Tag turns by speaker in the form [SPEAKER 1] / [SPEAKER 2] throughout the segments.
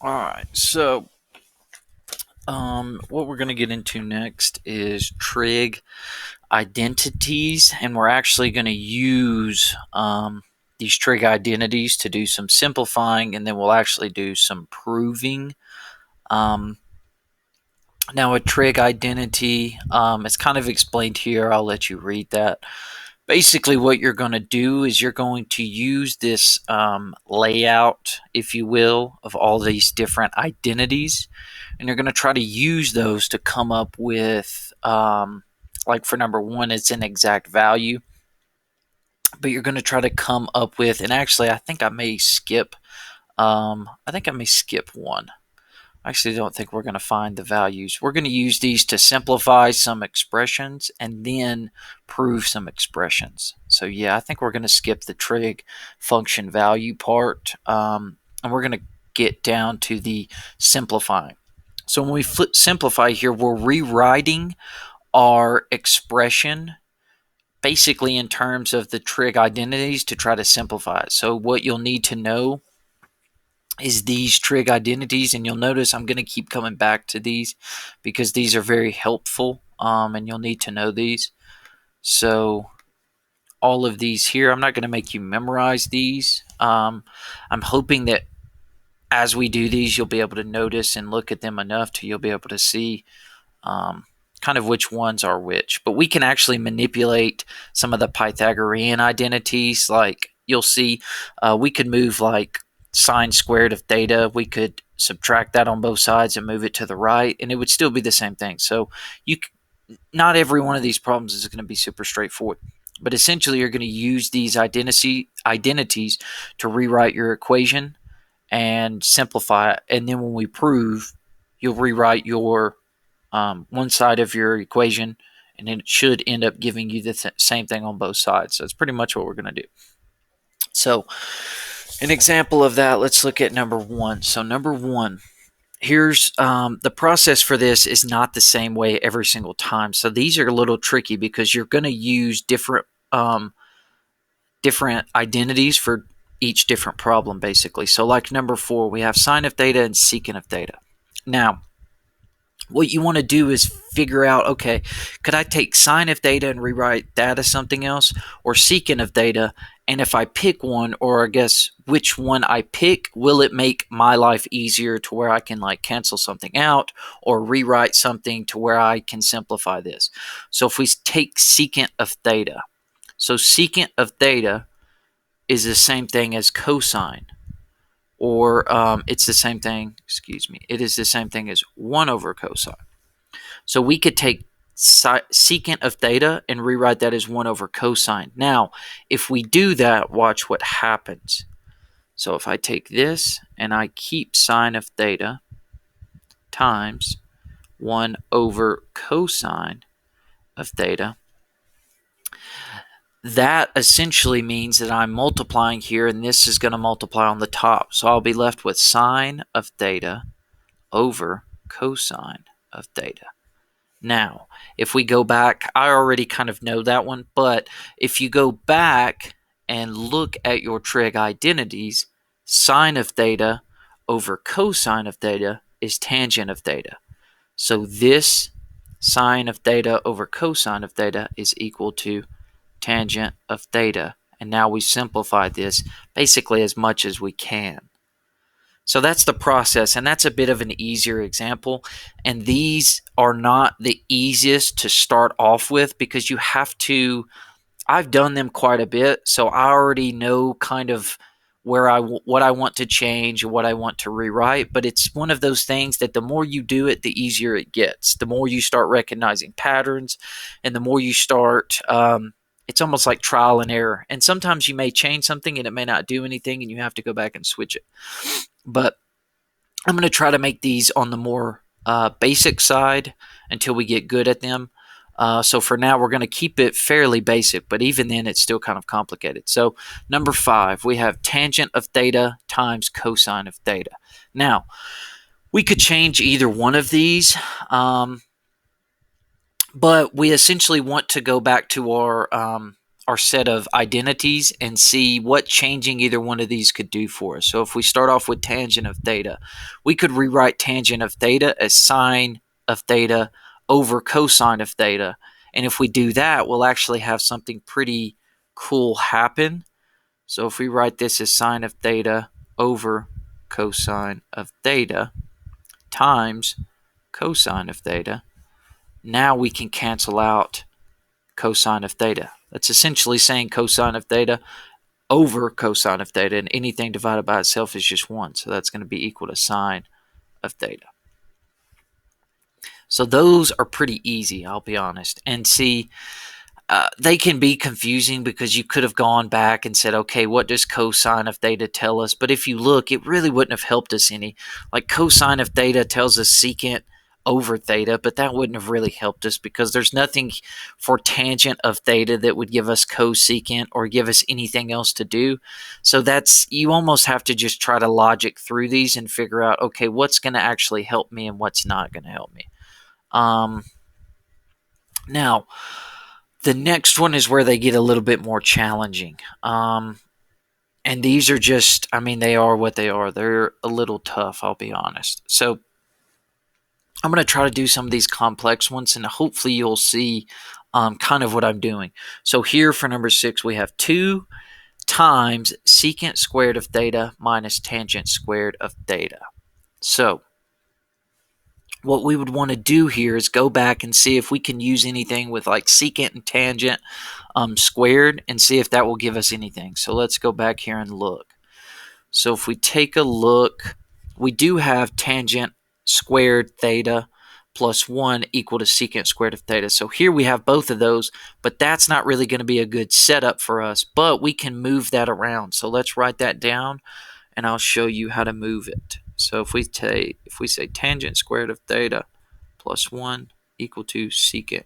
[SPEAKER 1] All right, so what we're going to get into next is trig identities, and we're actually going to use these trig identities to do some simplifying, and then we'll actually do some proving. Um, Now, a trig identity, it's kind of explained here. I'll let you read that. Basically, what you're going to do is you're going to use this layout, if you will, of all these different identities, and you're going to try to use those to come up with, like for number one, it's an exact value, but you're going to try to come up with, and actually, I think I may skip one. I actually don't think we're going to find the values. We're going to use these to simplify some expressions and then prove some expressions. So yeah, I think we're going to skip the trig function value part, and we're going to get down to the simplifying. So when we simplify here, we're rewriting our expression basically in terms of the trig identities to try to simplify it. So what you'll need to know is these trig identities, and you'll notice I'm going to keep coming back to these because these are very helpful, and you'll need to know these. So all of these here, I'm not going to make you memorize these. I'm hoping that as we do these, you'll be able to notice and look at them enough till you'll be able to see um, kind of which ones are which. But we can actually manipulate some of the Pythagorean identities. Like you'll see, we could move like sine squared of theta. We could subtract that on both sides and move it to the right, and it would still be the same thing. So you, not every one of these problems is going to be super straightforward. But essentially, you're going to use these identities to rewrite your equation and simplify it. And then when we prove, you'll rewrite your one side of your equation, and it should end up giving you the same thing on both sides. So that's pretty much what we're going to do. So an example of that, let's look at number one. So number one, here's the process for this is not the same way every single time. So these are a little tricky because you're going to use different identities for each different problem, basically. So like number four, we have sine of theta and secant of theta. Now, what you want to do is figure out, okay, could I take sine of theta and rewrite that as something else, or secant of theta? And if I pick one, or I guess which one I pick, will it make my life easier to where I can like cancel something out or rewrite something to where I can simplify this? So if we take secant of theta, so secant of theta is the same thing as cosine, or it's the same thing, excuse me, it is the same thing as 1 over cosine. So we could take secant of theta and rewrite that as 1 over cosine. Now, if we do that, watch what happens. So if I take this and I keep sine of theta times 1 over cosine of theta, that essentially means that I'm multiplying here, and this is going to multiply on the top. So I'll be left with sine of theta over cosine of theta. Now, if we go back, I already kind of know that one, but if you go back and look at your trig identities, sine of theta over cosine of theta is tangent of theta. So this sine of theta over cosine of theta is equal to tangent of theta. And now we simplify this basically as much as we can. So that's the process, and that's a bit of an easier example. And these are not the easiest to start off with because you have to, I've done them quite a bit, so I already know kind of what I want to change and what I want to rewrite. But it's one of those things that the more you do it, the easier it gets. The more you start recognizing patterns, and the more you start, it's almost like trial and error. And sometimes you may change something and it may not do anything, and you have to go back and switch it. But I'm going to try to make these on the more basic side until we get good at them. So for now, we're going to keep it fairly basic, but even then, it's still kind of complicated. So number 5, we have tangent of theta times cosine of theta. Now, we could change either one of these, but we essentially want to go back to our set of identities and see what changing either one of these could do for us. So if we start off with tangent of theta, we could rewrite tangent of theta as sine of theta over cosine of theta. And if we do that, we'll actually have something pretty cool happen. So if we write this as sine of theta over cosine of theta times cosine of theta, now we can cancel out cosine of theta. That's essentially saying cosine of theta over cosine of theta, and anything divided by itself is just 1. So that's going to be equal to sine of theta. So those are pretty easy, I'll be honest. And see, they can be confusing because you could have gone back and said, okay, what does cosine of theta tell us? But if you look, it really wouldn't have helped us any. Like cosine of theta tells us secant over theta, but that wouldn't have really helped us because there's nothing for tangent of theta that would give us cosecant or give us anything else to do. So that's, you almost have to just try to logic through these and figure out, okay, what's going to actually help me and what's not going to help me. Now, the next one is where they get a little bit more challenging. And these are just, I mean, they are what they are. They're a little tough, I'll be honest. So I'm going to try to do some of these complex ones, and hopefully you'll see kind of what I'm doing. So here for number 6, we have 2 times secant squared of theta minus tangent squared of theta. So what we would want to do here is go back and see if we can use anything with like secant and tangent squared and see if that will give us anything. So let's go back here and look. So if we take a look, we do have tangent squared theta plus 1 equal to secant squared of theta. So here we have both of those, but that's not really going to be a good setup for us, but we can move that around. So let's write that down and I'll show you how to move it. So if we say tangent squared of theta plus 1 equal to secant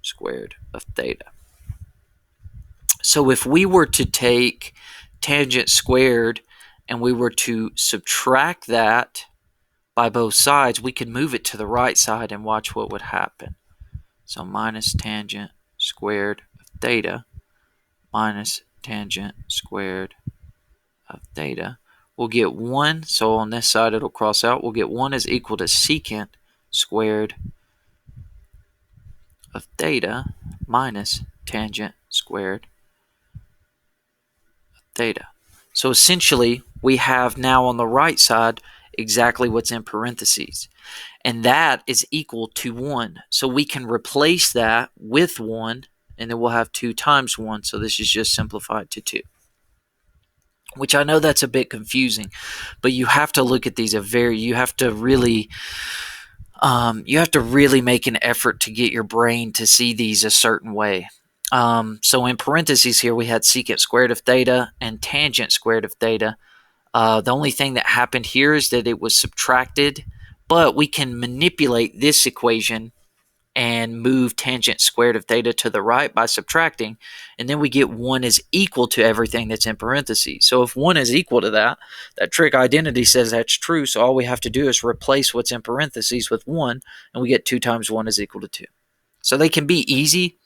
[SPEAKER 1] squared of theta. So if we were to take tangent squared and we were to subtract that by both sides, we could move it to the right side and watch what would happen. So minus tangent squared of theta minus tangent squared of theta. We'll get 1, so on this side it'll cross out. We'll get 1 is equal to secant squared of theta minus tangent squared of theta. So essentially, we have now on the right side exactly what's in parentheses. And that is equal to 1. So we can replace that with 1, and then we'll have 2 times 1. So this is just simplified to 2. Which I know that's a bit confusing, but you have to look at these you have to really make an effort to get your brain to see these a certain way. So in parentheses here, we had secant squared of theta and tangent squared of theta. The only thing that happened here is that it was subtracted, but we can manipulate this equation and move tangent squared of theta to the right by subtracting, and then we get 1 is equal to everything that's in parentheses. So if 1 is equal to that trig identity says that's true, so all we have to do is replace what's in parentheses with 1, and we get 2 times 1 is equal to 2. So they can be easy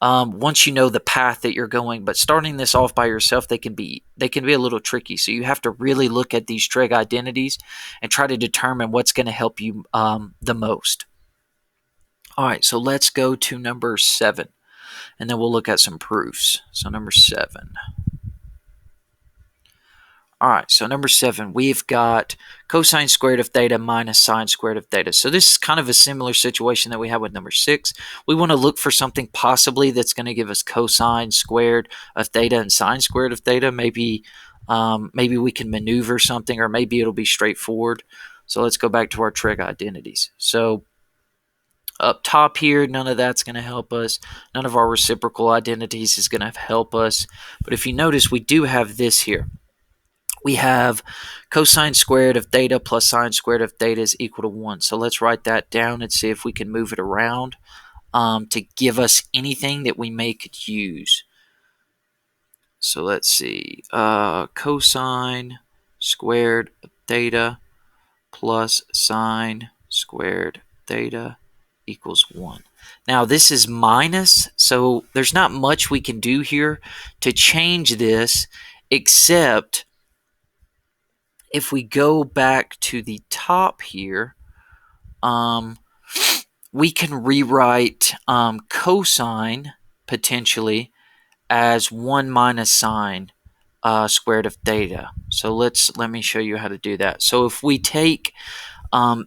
[SPEAKER 1] once you know the path that you're going, but starting this off by yourself, they can be a little tricky. So you have to really look at these trig identities and try to determine what's going to help you the most. All right, so let's go to number 7, and then we'll look at some proofs. So number 7. All right, so number 7, we've got cosine squared of theta minus sine squared of theta. So this is kind of a similar situation that we have with number 6. We want to look for something possibly that's going to give us cosine squared of theta and sine squared of theta. Maybe we can maneuver something, or maybe it'll be straightforward. So let's go back to our trig identities. So up top here, none of that's going to help us. None of our reciprocal identities is going to help us. But if you notice, we do have this here. We have cosine squared of theta plus sine squared of theta is equal to 1. So let's write that down and see if we can move it around to give us anything that we may could use. So let's see. Cosine squared of theta plus sine squared theta equals 1. Now this is minus, so there's not much we can do here to change this, except if we go back to the top here, we can rewrite cosine potentially as 1 minus sine squared of theta. So let me show you how to do that. So if we take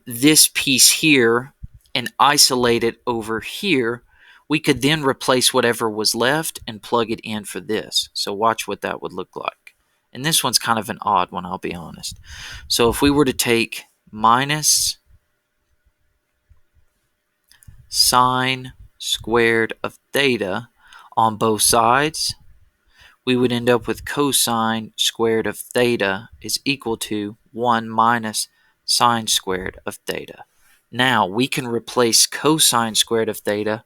[SPEAKER 1] this piece here and isolate it over here, we could then replace whatever was left and plug it in for this. So watch what that would look like. And this one's kind of an odd one, I'll be honest. So if we were to take minus sine squared of theta on both sides, we would end up with cosine squared of theta is equal to 1 minus sine squared of theta. Now we can replace cosine squared of theta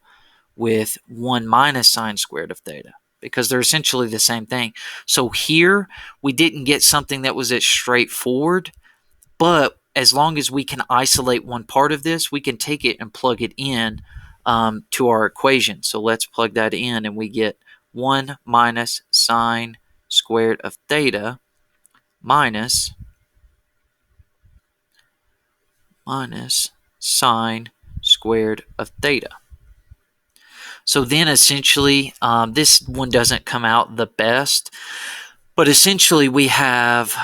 [SPEAKER 1] with 1 minus sine squared of theta because they're essentially the same thing. So here we didn't get something that was as straightforward, but as long as we can isolate one part of this, we can take it and plug it in to our equation. So let's plug that in and we get 1 minus sine squared of theta minus sine squared of theta. So then essentially, this one doesn't come out the best, but essentially we have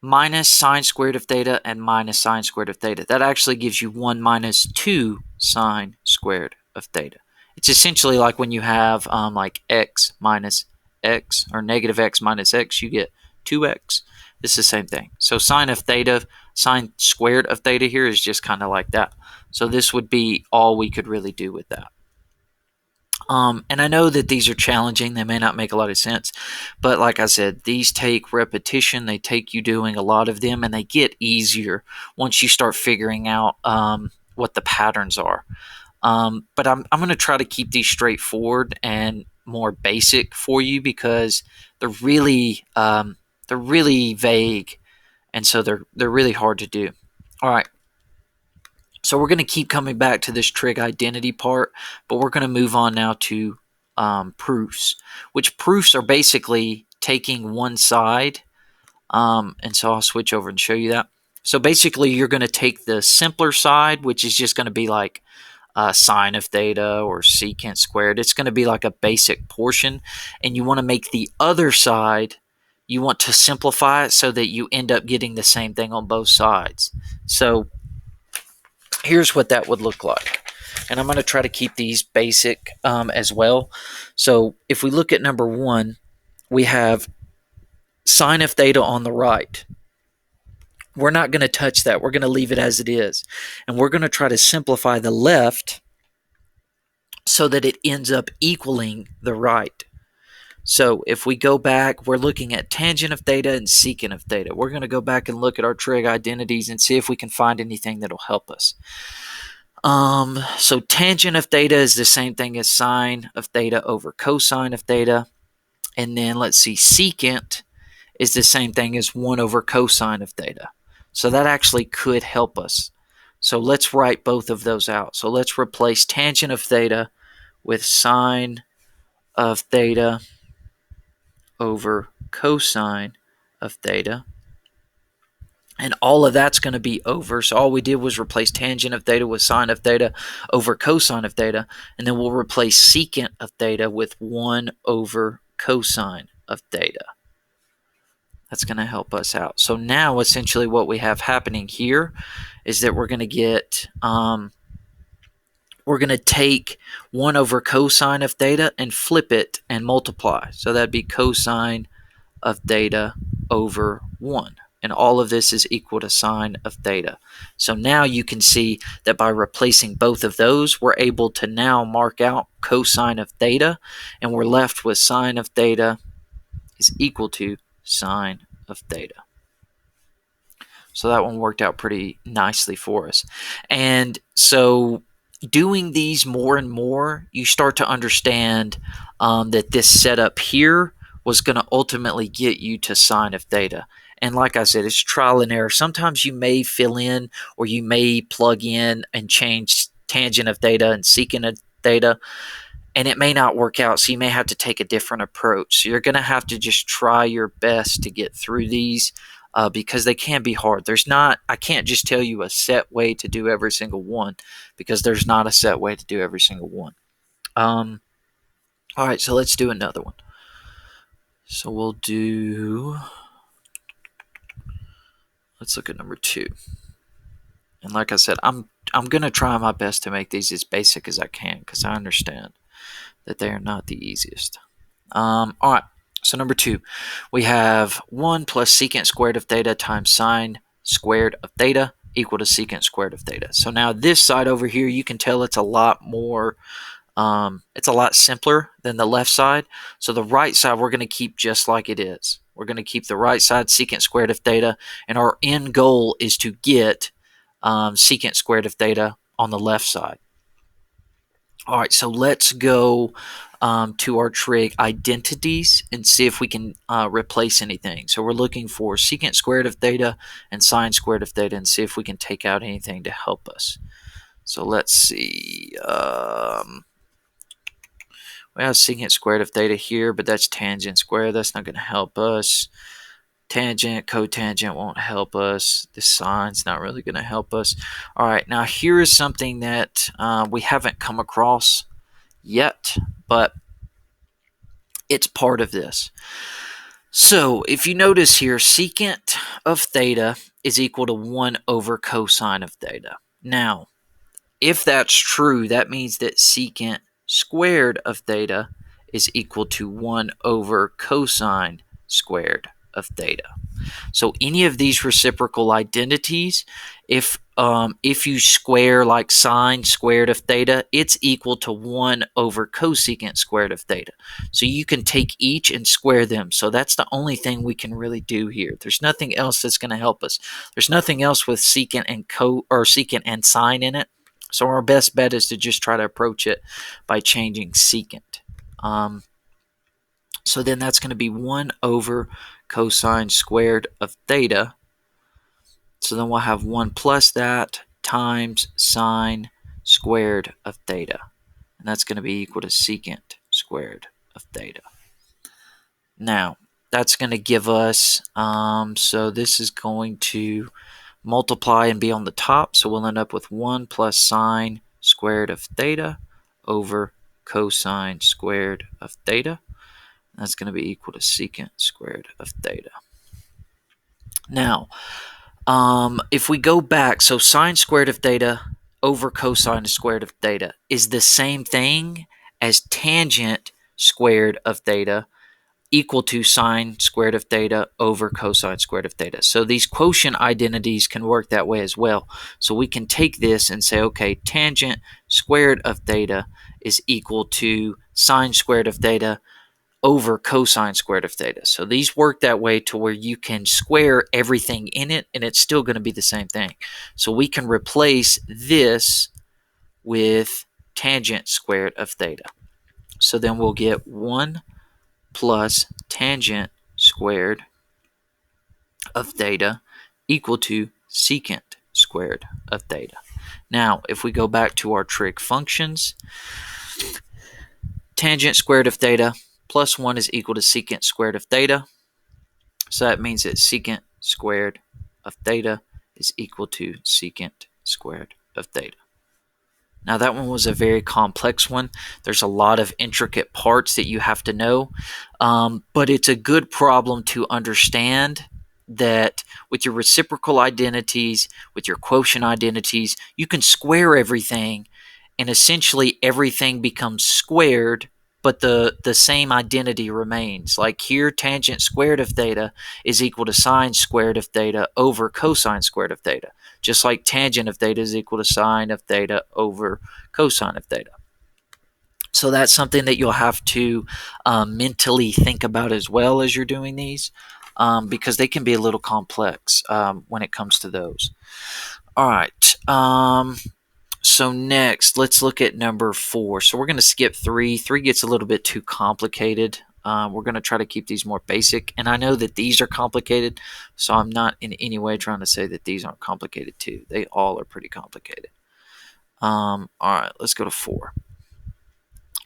[SPEAKER 1] minus sine squared of theta and minus sine squared of theta. That actually gives you 1 minus 2 sine squared of theta. It's essentially like when you have like x minus x or negative x minus x, you get 2x. It's the same thing. So sine squared of theta here is just kind of like that. So this would be all we could really do with that. And I know that these are challenging. They may not make a lot of sense. But like I said, these take repetition. They take you doing a lot of them. And they get easier once you start figuring out what the patterns are. But I'm going to try to keep these straightforward and more basic for you because they're really vague. And so they're really hard to do. All right. So we're going to keep coming back to this trig identity part, but we're going to move on now to proofs, which proofs are basically taking one side. And so I'll switch over and show you that. So basically you're going to take the simpler side, which is just going to be like sine of theta or secant squared. It's going to be like a basic portion. And you want to make the other side, you want to simplify it so that you end up getting the same thing on both sides. So here's what that would look like. And I'm going to try to keep these basic as well. So if we look at number 1, we have sine of theta on the right. We're not going to touch that. We're going to leave it as it is. And we're going to try to simplify the left so that it ends up equaling the right. So if we go back, we're looking at tangent of theta and secant of theta. We're going to go back and look at our trig identities and see if we can find anything that'll help us. So tangent of theta is the same thing as sine of theta over cosine of theta. And then let's see, secant is the same thing as 1 over cosine of theta. So that actually could help us. So let's write both of those out. So let's replace tangent of theta with sine of theta over cosine of theta. And all of that's going to be over. So all we did was replace tangent of theta with sine of theta over cosine of theta. And then we'll replace secant of theta with 1 over cosine of theta. That's going to help us out. So now essentially what we have happening here is that we're going to get, we're going to take 1 over cosine of theta and flip it and multiply. So that'd be cosine of theta over 1. And all of this is equal to sine of theta. So now you can see that by replacing both of those, we're able to now mark out cosine of theta. And we're left with sine of theta is equal to sine of theta. So that one worked out pretty nicely for us. And so doing these more and more, you start to understand that this setup here was going to ultimately get you to sine of theta. And like I said, it's trial and error. Sometimes you may fill in or you may plug in and change tangent of theta and secant of theta, and it may not work out. So you may have to take a different approach. So you're going to have to just try your best to get through these because they can be hard. I can't just tell you a set way to do every single one because there's not a set way to do every single one. All right, so let's do another one. So let's look at number 2. And like I said, I'm going to try my best to make these as basic as I can because I understand that they are not the easiest. All right, so number 2, we have 1 plus secant squared of theta times sine squared of theta equal to secant squared of theta. So now this side over here, you can tell it's a lot more, it's a lot simpler than the left side. So the right side we're going to keep just like it is. We're going to keep the right side secant squared of theta, and our end goal is to get secant squared of theta on the left side. All right, so let's go to our trig identities and see if we can replace anything. So we're looking for secant squared of theta and sine squared of theta and see if we can take out anything to help us. So let's see. We have secant squared of theta here, but that's tangent squared. That's not going to help us. Tangent, cotangent won't help us. The sine's not really going to help us. All right, now here is something that we haven't come across yet, but it's part of this. So if you notice here, secant of theta is equal to 1 over cosine of theta. Now, if that's true, that means that secant squared of theta is equal to 1 over cosine squared of theta. So any of these reciprocal identities, if you square like sine squared of theta, it's equal to 1 over cosecant squared of theta. So you can take each and square them. So that's the only thing we can really do here. There's nothing else that's going to help us. There's nothing else with secant and secant and sine in it. So our best bet is to just try to approach it by changing secant. So then that's going to be 1 over cosine squared of theta. So then we'll have 1 plus that times sine squared of theta. And that's going to be equal to secant squared of theta. Now, that's going to give us, so this is going to multiply and be on the top. So we'll end up with 1 plus sine squared of theta over cosine squared of theta. That's going to be equal to secant squared of theta. Now, if we go back, so sine squared of theta over cosine squared of theta is the same thing as tangent squared of theta equal to sine squared of theta over cosine squared of theta. So these quotient identities can work that way as well. So we can take this and say, okay, tangent squared of theta is equal to sine squared of theta over cosine squared of theta. So these work that way to where you can square everything in it and it's still going to be the same thing. So we can replace this with tangent squared of theta. So then we'll get 1 plus tangent squared of theta equal to secant squared of theta. Now, if we go back to our trig functions, tangent squared of theta plus 1 is equal to secant squared of theta. So that means that secant squared of theta is equal to secant squared of theta. Now that one was a very complex one. There's a lot of intricate parts that you have to know, but it's a good problem to understand that with your reciprocal identities, with your quotient identities, you can square everything and essentially everything becomes squared, but the same identity remains. Like here, tangent squared of theta is equal to sine squared of theta over cosine squared of theta. Just like tangent of theta is equal to sine of theta over cosine of theta. So that's something that you'll have to mentally think about as well as you're doing these, because they can be a little complex when it comes to those. All right. So next, let's look at number 4. So we're going to skip 3. 3 gets a little bit too complicated. We're going to try to keep these more basic. And I know that these are complicated, so I'm not in any way trying to say that these aren't complicated too. They all are pretty complicated. All right, let's go to 4.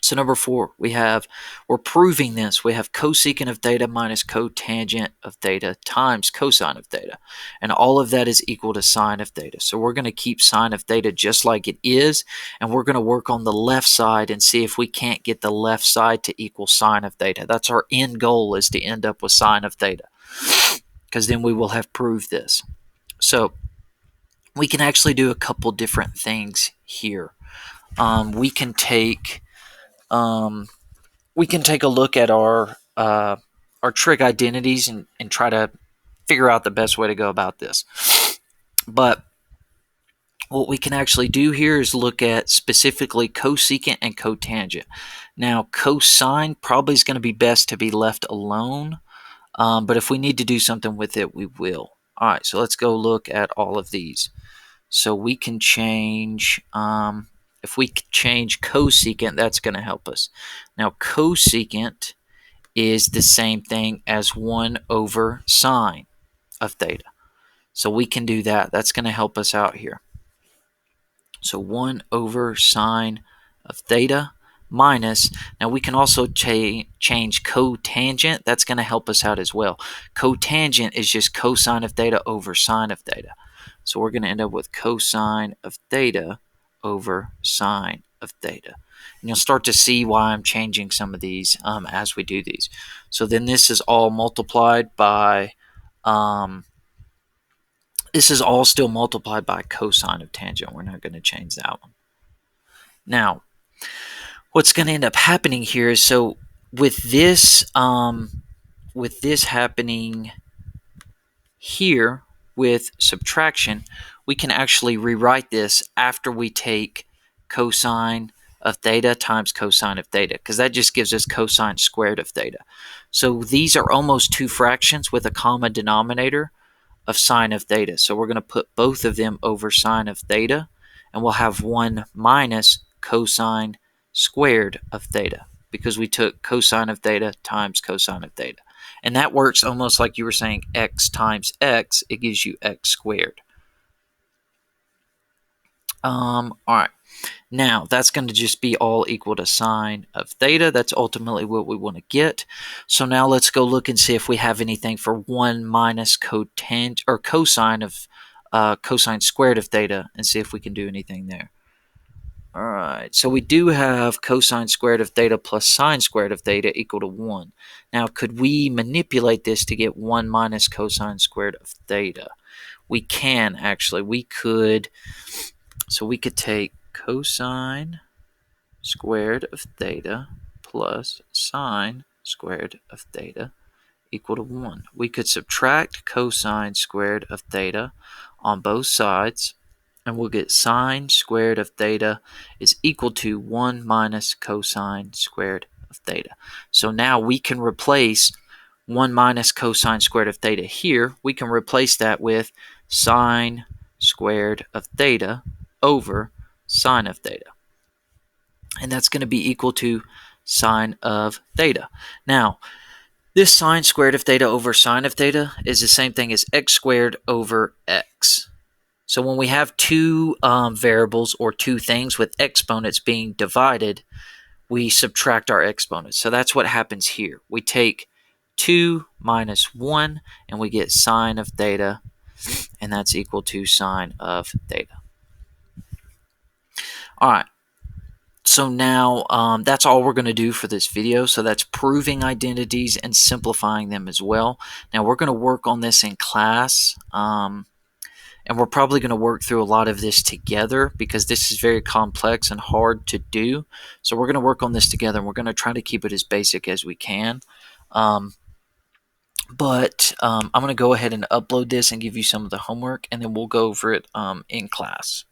[SPEAKER 1] So number 4, we're proving this. We have cosecant of theta minus cotangent of theta times cosine of theta. And all of that is equal to sine of theta. So we're going to keep sine of theta just like it is. And we're going to work on the left side and see if we can't get the left side to equal sine of theta. That's our end goal, is to end up with sine of theta, because then we will have proved this. So we can actually do a couple different things here. We can take a look at our trig identities and try to figure out the best way to go about this. But what we can actually do here is look at specifically cosecant and cotangent. Now, cosine probably is going to be best to be left alone, but if we need to do something with it, we will. All right, so let's go look at all of these. So we can change, if we change cosecant, that's going to help us. Now, cosecant is the same thing as 1 over sine of theta. So we can do that. That's going to help us out here. So 1 over sine of theta minus, now we can also change cotangent. That's going to help us out as well. Cotangent is just cosine of theta over sine of theta. So we're going to end up with cosine of theta over sine of theta. And you'll start to see why I'm changing some of these as we do these. So then this is all multiplied by, this is all still multiplied by cosine of tangent. We're not going to change that one. Now, what's going to end up happening here is, so with this happening here with subtraction, we can actually rewrite this after we take cosine of theta times cosine of theta, because that just gives us cosine squared of theta. So these are almost two fractions with a common denominator of sine of theta. So we're going to put both of them over sine of theta, and we'll have 1 minus cosine squared of theta, because we took cosine of theta times cosine of theta. And that works almost like you were saying x times x. It gives you x squared. All right. Now, that's going to just be all equal to sine of theta. That's ultimately what we want to get. So now let's go look and see if we have anything for 1 minus cosine of cosine squared of theta, and see if we can do anything there. All right, so we do have cosine squared of theta plus sine squared of theta equal to 1. Now, could we manipulate this to get 1 minus cosine squared of theta? We can, actually. We could, so we could take cosine squared of theta plus sine squared of theta equal to 1. We could subtract cosine squared of theta on both sides, and we'll get sine squared of theta is equal to 1 minus cosine squared of theta. So now we can replace 1 minus cosine squared of theta here. We can replace that with sine squared of theta over sine of theta. And that's going to be equal to sine of theta. Now, this sine squared of theta over sine of theta is the same thing as x squared over x. So when we have two variables or two things with exponents being divided, we subtract our exponents. So that's what happens here. We take 2 minus 1, and we get sine of theta, and that's equal to sine of theta. All right. So now that's all we're going to do for this video. So that's proving identities and simplifying them as well. Now we're going to work on this in class. And we're probably going to work through a lot of this together, because this is very complex and hard to do. So we're going to work on this together, and we're going to try to keep it as basic as we can. I'm going to go ahead and upload this and give you some of the homework, and then we'll go over it in class.